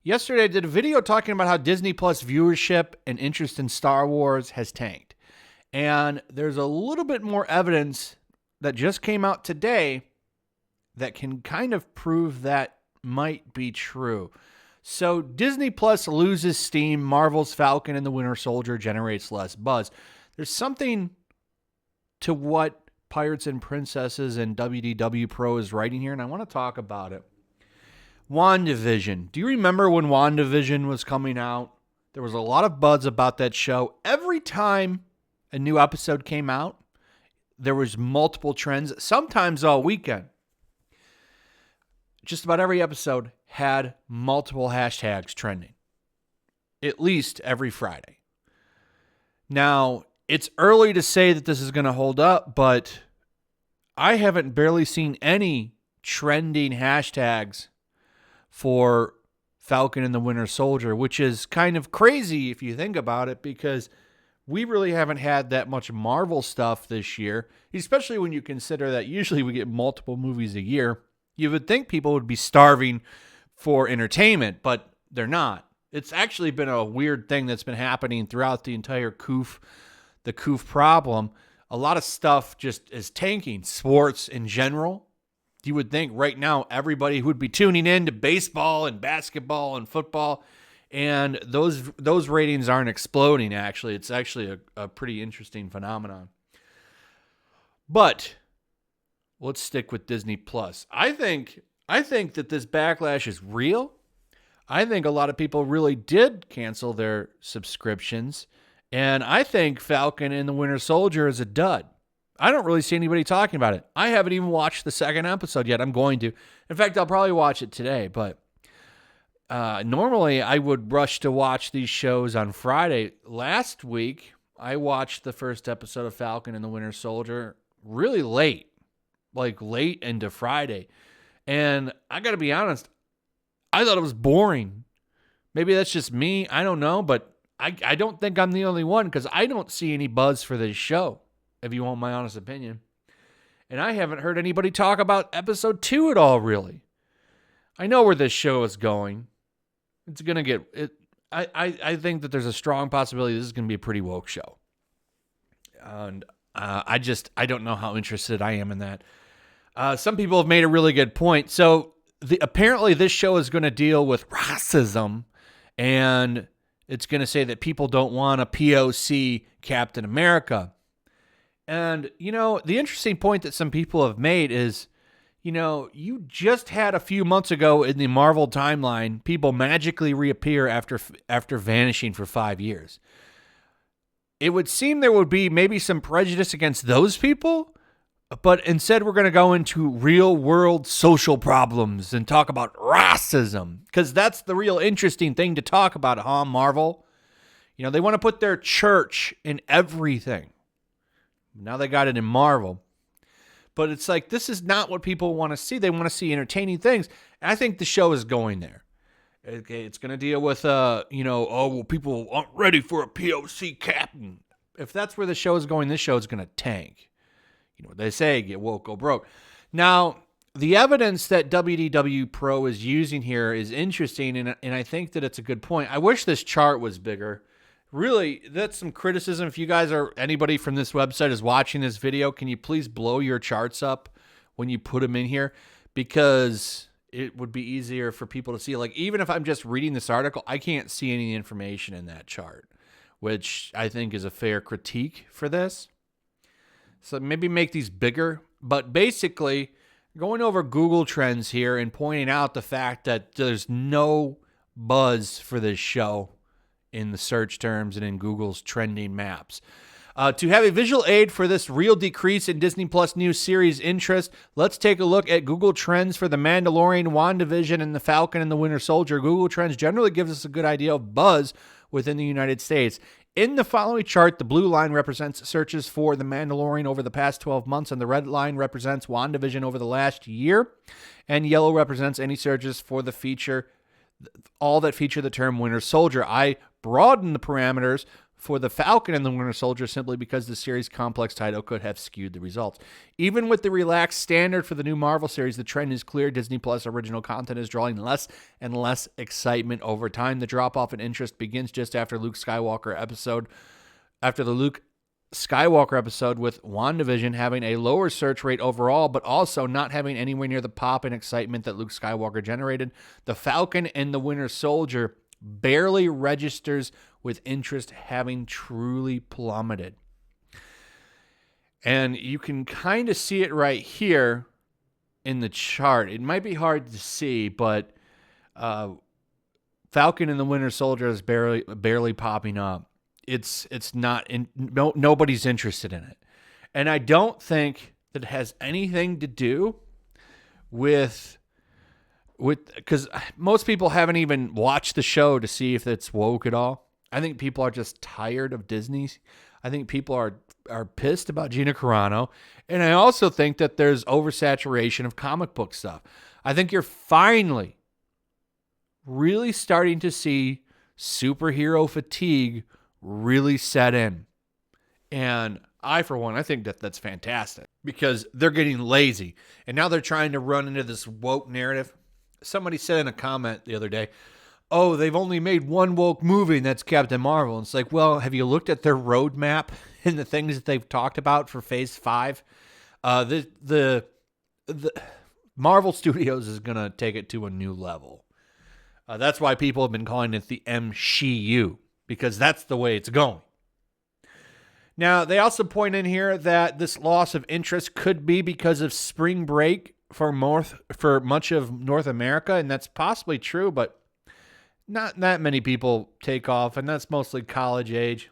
Yesterday I did a video talking about how Disney Plus viewership and interest in Star Wars has tanked. And there's a little bit more evidence that just came out today that can kind of prove that might be true. So Disney Plus loses steam, Marvel's Falcon and the Winter Soldier generates less buzz. There's something to what Pirates and Princesses and WDW Pro is writing here, and I want to talk about it. WandaVision. Do you remember when WandaVision was coming out? There was a lot of buzz about that show. Every time a new episode came out, there was multiple trends, sometimes all weekend. Just about every episode had multiple hashtags trending, at least every Friday. Now, it's early to say that this is going to hold up, but I haven't barely seen any trending hashtags for Falcon and the Winter Soldier, which is kind of crazy if you think about it, because we really haven't had that much Marvel stuff this year, especially when you consider that usually we get multiple movies a year. You would think people would be starving for entertainment, but they're not. It's actually been a weird thing that's been happening throughout the entire the COOF problem. A lot of stuff just is tanking. Sports in general. You would think right now everybody would be tuning in to baseball and basketball and football, and those ratings aren't exploding, actually. It's actually a pretty interesting phenomenon. But let's stick with Disney Plus. I think that this backlash is real. I think a lot of people really did cancel their subscriptions, and I think Falcon and the Winter Soldier is a dud. I don't really see anybody talking about it. I haven't even watched the second episode yet. I'm going to. In fact, I'll probably watch it today, but normally I would rush to watch these shows on Friday. Last week, I watched the first episode of Falcon and the Winter Soldier really late, like late into Friday. And I got to be honest, I thought it was boring. Maybe that's just me. I don't know, but I don't think I'm the only one, because I don't see any buzz for this show, if you want my honest opinion. And I haven't heard anybody talk about episode 2 at all, really. I know where this show is going. It's going to get... I think that there's a strong possibility this is going to be a pretty woke show. And I don't know how interested I am in that. Some people have made a really good point. So apparently this show is going to deal with racism, and it's going to say that people don't want a POC Captain America. And, the interesting point that some people have made is, you just had a few months ago in the Marvel timeline, people magically reappear after vanishing for 5 years. It would seem there would be maybe some prejudice against those people, but instead we're going to go into real world social problems and talk about racism, because that's the real interesting thing to talk about, huh, Marvel? They want to put their church in everything. Now they got it in Marvel. But it's like, this is not what people want to see. They want to see entertaining things. And I think the show is going there. Okay, it's going to deal with, people aren't ready for a POC captain. If that's where the show is going, this show is going to tank. You know what they say, get woke, go broke. Now, the evidence that WDW Pro is using here is interesting, and I think that it's a good point. I wish this chart was bigger. Really, that's some criticism. If you guys anybody from this website is watching this video, can you please blow your charts up when you put them in here? Because it would be easier for people to see. Like, even if I'm just reading this article, I can't see any information in that chart, which I think is a fair critique for this. So maybe make these bigger. But basically, going over Google Trends here and pointing out the fact that there's no buzz for this show in the search terms and in Google's trending maps. To have a visual aid for this real decrease in Disney Plus new series interest, let's take a look at Google Trends for The Mandalorian, WandaVision, and The Falcon and the Winter Soldier. Google Trends generally gives us a good idea of buzz within the United States. In the following chart, the blue line represents searches for The Mandalorian over the past 12 months, and the red line represents WandaVision over the last year, and yellow represents any searches for the feature, all that feature the term Winter Soldier. I broaden the parameters for the Falcon and the Winter Soldier simply because the series' complex title could have skewed the results. Even with the relaxed standard for the new Marvel series, the trend is clear. Disney Plus original content is drawing less and less excitement over time. The drop-off in interest begins just after the Luke Skywalker episode, with WandaVision having a lower search rate overall, but also not having anywhere near the pop and excitement that Luke Skywalker generated. The Falcon and the Winter Soldier barely registers with interest having truly plummeted. And you can kind of see it right here in the chart. It might be hard to see, but Falcon and the Winter Soldier is barely popping up. It's not in, nobody's interested in it. And I don't think that it has anything to do with because most people haven't even watched the show to see if it's woke at all. I think people are just tired of Disney. I think people are pissed about Gina Carano. And I also think that there's oversaturation of comic book stuff. I think you're finally really starting to see superhero fatigue really set in. And I, for one, I think that that's fantastic because they're getting lazy. And now they're trying to run into this woke narrative. Somebody said in a comment the other day, oh, they've only made one woke movie, and that's Captain Marvel. And it's like, well, have you looked at their roadmap and the things that they've talked about for Phase 5? The Marvel Studios is going to take it to a new level. That's why people have been calling it the MCU, because that's the way it's going. Now, they also point in here that this loss of interest could be because of spring break for much of North America, and that's possibly true, but not that many people take off, and that's mostly college age,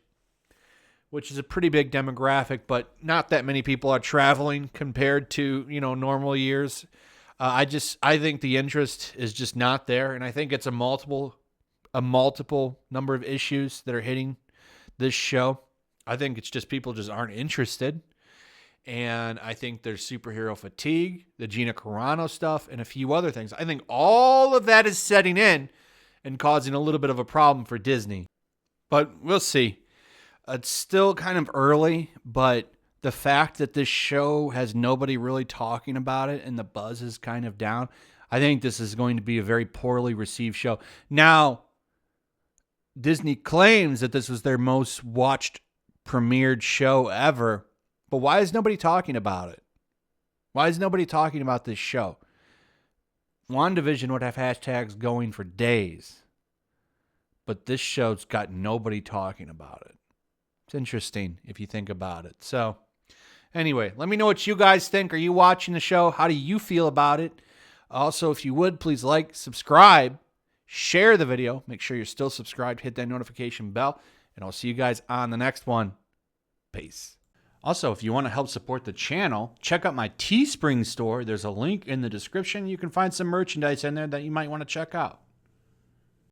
which is a pretty big demographic, but not that many people are traveling compared to, normal years. I think the interest is just not there, and I think it's a multiple number of issues that are hitting this show. I think it's just people just aren't interested. And I think there's superhero fatigue, the Gina Carano stuff, and a few other things. I think all of that is setting in and causing a little bit of a problem for Disney. But we'll see. It's still kind of early, but the fact that this show has nobody really talking about it and the buzz is kind of down, I think this is going to be a very poorly received show. Now, Disney claims that this was their most watched premiered show ever. But why is nobody talking about it? Why is nobody talking about this show? WandaVision would have hashtags going for days. But this show's got nobody talking about it. It's interesting if you think about it. So, anyway, let me know what you guys think. Are you watching the show? How do you feel about it? Also, if you would, please like, subscribe, share the video. Make sure you're still subscribed. Hit that notification bell. And I'll see you guys on the next one. Peace. Also, if you want to help support the channel, check out my Teespring store. There's a link in the description. You can find some merchandise in there that you might want to check out.